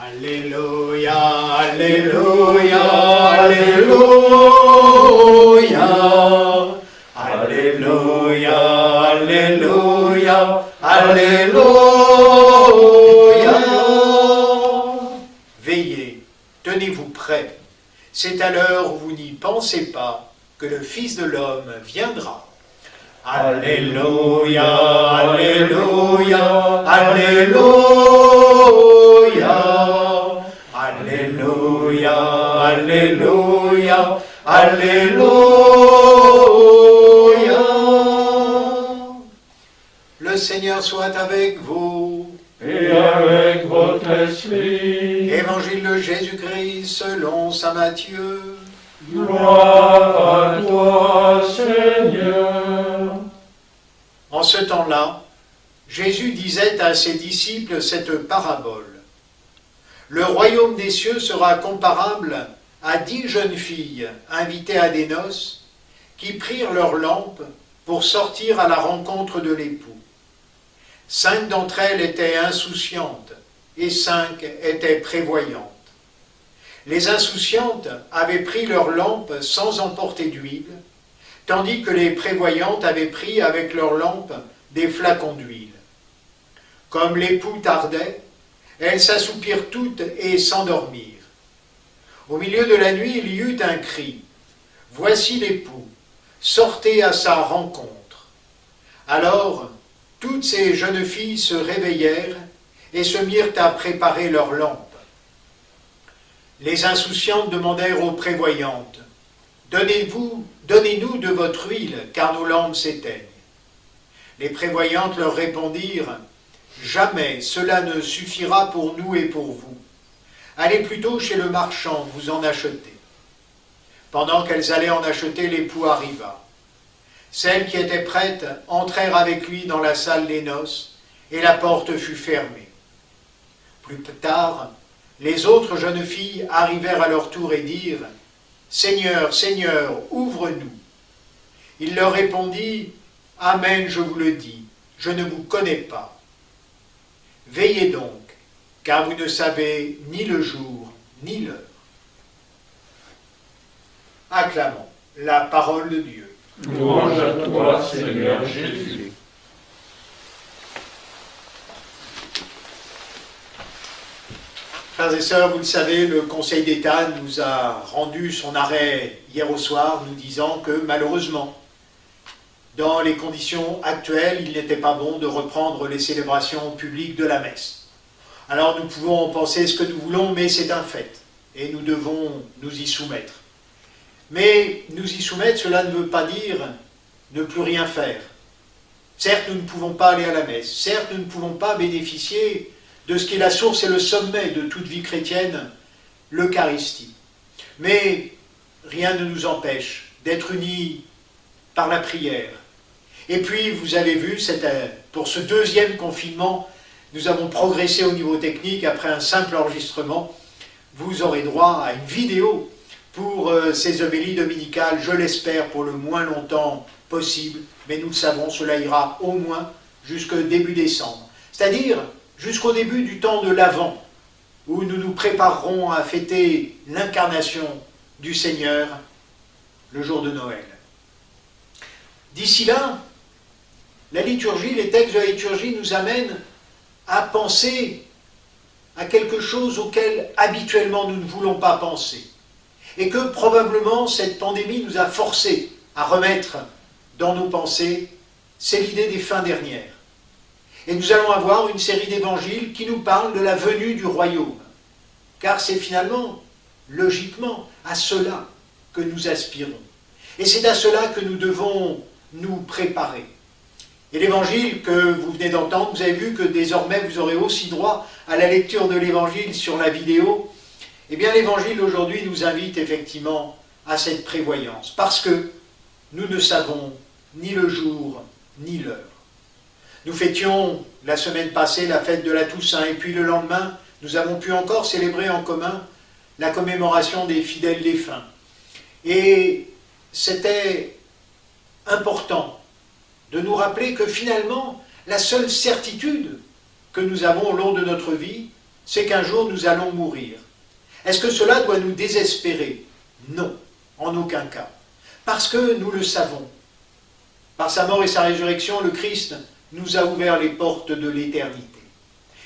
Alléluia, Alléluia, Alléluia. Alléluia, Alléluia, Alléluia. Veillez, tenez-vous prêts. C'est à l'heure où vous n'y pensez pas que le Fils de l'homme viendra. Alléluia, Alléluia, Alléluia. Alléluia, Alléluia, Alléluia. Le Seigneur soit avec vous. Et avec votre esprit. Évangile de Jésus-Christ selon saint Matthieu. Gloire à toi, Seigneur. En ce temps-là, Jésus disait à ses disciples cette parabole. Le royaume des cieux sera comparable à 10 jeunes filles invitées à des noces qui prirent leurs lampes pour sortir à la rencontre de l'époux. 5 d'entre elles étaient insouciantes et 5 étaient prévoyantes. Les insouciantes avaient pris leurs lampes sans emporter d'huile, tandis que les prévoyantes avaient pris avec leurs lampes des flacons d'huile. Comme l'époux tardait, elles s'assoupirent toutes et s'endormirent. Au milieu de la nuit, il y eut un cri. « Voici l'époux, sortez à sa rencontre. » Alors, toutes ces jeunes filles se réveillèrent et se mirent à préparer leurs lampes. Les insouciantes demandèrent aux prévoyantes, « Donnez-nous de votre huile, car nos lampes s'éteignent. » Les prévoyantes leur répondirent, « Jamais cela ne suffira pour nous et pour vous. Allez plutôt chez le marchand, vous en achetez. » Pendant qu'elles allaient en acheter, l'époux arriva. Celles qui étaient prêtes entrèrent avec lui dans la salle des noces, et la porte fut fermée. Plus tard, les autres jeunes filles arrivèrent à leur tour et dirent « Seigneur, Seigneur, ouvre-nous » Il leur répondit « Amen, je vous le dis, je ne vous connais pas. Veillez donc, car vous ne savez ni le jour ni l'heure. » Acclamons la parole de Dieu. Louange à toi, Seigneur Jésus. Frères et sœurs, vous le savez, le Conseil d'État nous a rendu son arrêt hier au soir, nous disant que malheureusement, dans les conditions actuelles, il n'était pas bon de reprendre les célébrations publiques de la messe. Alors nous pouvons penser ce que nous voulons, mais c'est un fait, et nous devons nous y soumettre. Mais nous y soumettre, cela ne veut pas dire ne plus rien faire. Certes, nous ne pouvons pas aller à la messe, certes, nous ne pouvons pas bénéficier de ce qui est la source et le sommet de toute vie chrétienne, l'Eucharistie. Mais rien ne nous empêche d'être unis par la prière. Et puis, vous avez vu, pour ce deuxième confinement, nous avons progressé au niveau technique après un simple enregistrement. Vous aurez droit à une vidéo pour ces homélies dominicales, je l'espère, pour le moins longtemps possible, mais nous le savons, cela ira au moins jusqu'au début décembre. C'est-à-dire jusqu'au début du temps de l'Avent, où nous nous préparerons à fêter l'incarnation du Seigneur, le jour de Noël. D'ici là, la liturgie, les textes de la liturgie nous amènent à penser à quelque chose auquel habituellement nous ne voulons pas penser. Et que probablement cette pandémie nous a forcés à remettre dans nos pensées, c'est l'idée des fins dernières. Et nous allons avoir une série d'évangiles qui nous parlent de la venue du royaume. Car c'est finalement, logiquement, à cela que nous aspirons. Et c'est à cela que nous devons nous préparer. Et l'évangile que vous venez d'entendre, vous avez vu que désormais vous aurez aussi droit à la lecture de l'évangile sur la vidéo. Eh bien l'évangile d'aujourd'hui nous invite effectivement à cette prévoyance. Parce que nous ne savons ni le jour ni l'heure. Nous fêtions la semaine passée la fête de la Toussaint et puis le lendemain, nous avons pu encore célébrer en commun la commémoration des fidèles défunts. Et c'était important de nous rappeler que finalement, la seule certitude que nous avons au long de notre vie, c'est qu'un jour nous allons mourir. Est-ce que cela doit nous désespérer? Non, en aucun cas. Parce que nous le savons. Par sa mort et sa résurrection, le Christ nous a ouvert les portes de l'éternité.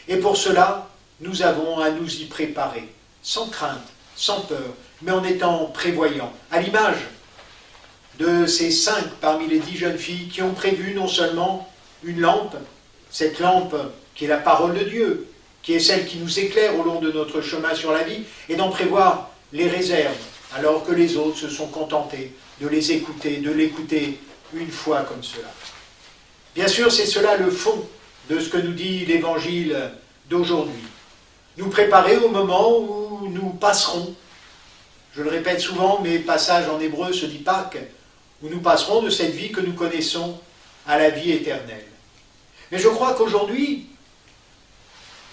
Et pour cela, nous avons à nous y préparer, sans crainte, sans peur, mais en étant prévoyants, à l'image de ces 5 parmi les 10 jeunes filles qui ont prévu non seulement une lampe, cette lampe qui est la parole de Dieu, qui est celle qui nous éclaire au long de notre chemin sur la vie, et d'en prévoir les réserves, alors que les autres se sont contentés de les écouter, de l'écouter une fois comme cela. Bien sûr, c'est cela le fond de ce que nous dit l'évangile d'aujourd'hui. Nous préparer au moment où nous passerons, je le répète souvent, mais passage en hébreu se dit Pâques, où nous passerons de cette vie que nous connaissons à la vie éternelle. Mais je crois qu'aujourd'hui,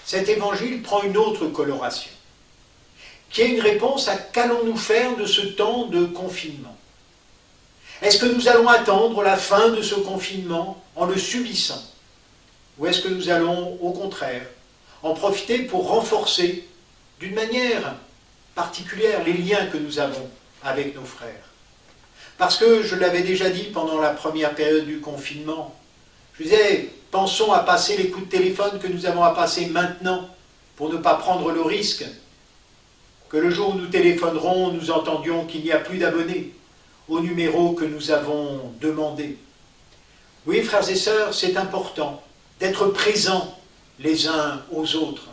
cet évangile prend une autre coloration, qui est une réponse à qu'allons-nous faire de ce temps de confinement. Est-ce que nous allons attendre la fin de ce confinement en le subissant? Ou est-ce que nous allons, au contraire, en profiter pour renforcer d'une manière particulière les liens que nous avons avec nos frères? Parce que, je l'avais déjà dit pendant la première période du confinement, je disais, pensons à passer les coups de téléphone que nous avons à passer maintenant pour ne pas prendre le risque que le jour où nous téléphonerons, nous entendions qu'il n'y a plus d'abonnés au numéro que nous avons demandé. Oui, frères et sœurs, c'est important d'être présents les uns aux autres.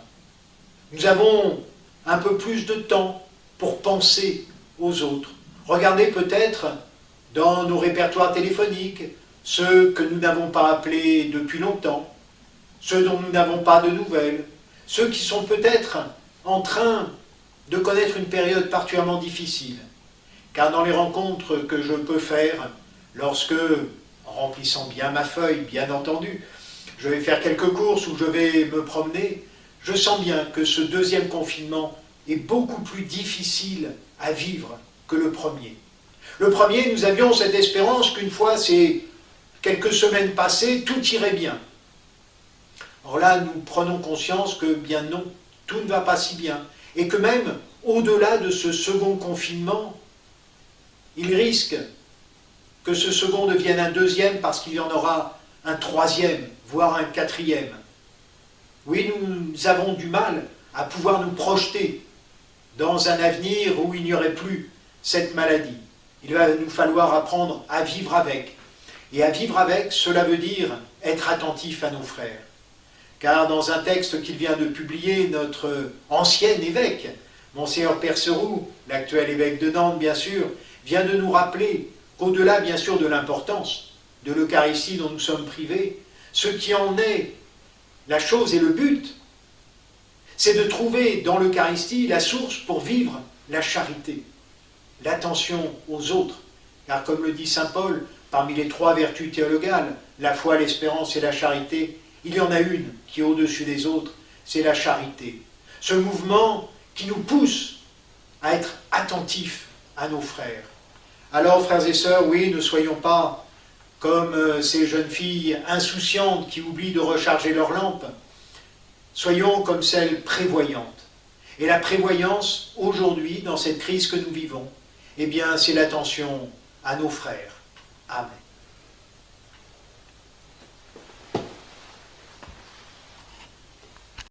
Nous avons un peu plus de temps pour penser aux autres. Regardez peut-être dans nos répertoires téléphoniques ceux que nous n'avons pas appelés depuis longtemps, ceux dont nous n'avons pas de nouvelles, ceux qui sont peut-être en train de connaître une période particulièrement difficile. Car dans les rencontres que je peux faire, lorsque, en remplissant bien ma feuille, bien entendu, je vais faire quelques courses ou je vais me promener, je sens bien que ce deuxième confinement est beaucoup plus difficile à vivre que le premier. Le premier, nous avions cette espérance qu'une fois ces quelques semaines passées, tout irait bien. Or là, nous prenons conscience que, bien non, tout ne va pas si bien. Et que même, au-delà de ce second confinement, il risque que ce second devienne un deuxième parce qu'il y en aura un troisième, voire un quatrième. Oui, nous avons du mal à pouvoir nous projeter dans un avenir où il n'y aurait plus cette maladie. Il va nous falloir apprendre à vivre avec. Et à vivre avec, cela veut dire être attentif à nos frères. Car dans un texte qu'il vient de publier, notre ancien évêque, Monseigneur Perceroux, l'actuel évêque de Nantes bien sûr, vient de nous rappeler qu'au-delà bien sûr de l'importance de l'Eucharistie dont nous sommes privés, ce qui en est la chose et le but, c'est de trouver dans l'Eucharistie la source pour vivre la charité, l'attention aux autres. Car comme le dit saint Paul, parmi les 3 vertus théologales, la foi, l'espérance et la charité, il y en a une qui est au-dessus des autres, c'est la charité. Ce mouvement qui nous pousse à être attentifs à nos frères. Alors, frères et sœurs, oui, ne soyons pas comme ces jeunes filles insouciantes qui oublient de recharger leur lampe. Soyons comme celles prévoyantes. Et la prévoyance, aujourd'hui, dans cette crise que nous vivons, eh bien, c'est l'attention à nos frères. Amen.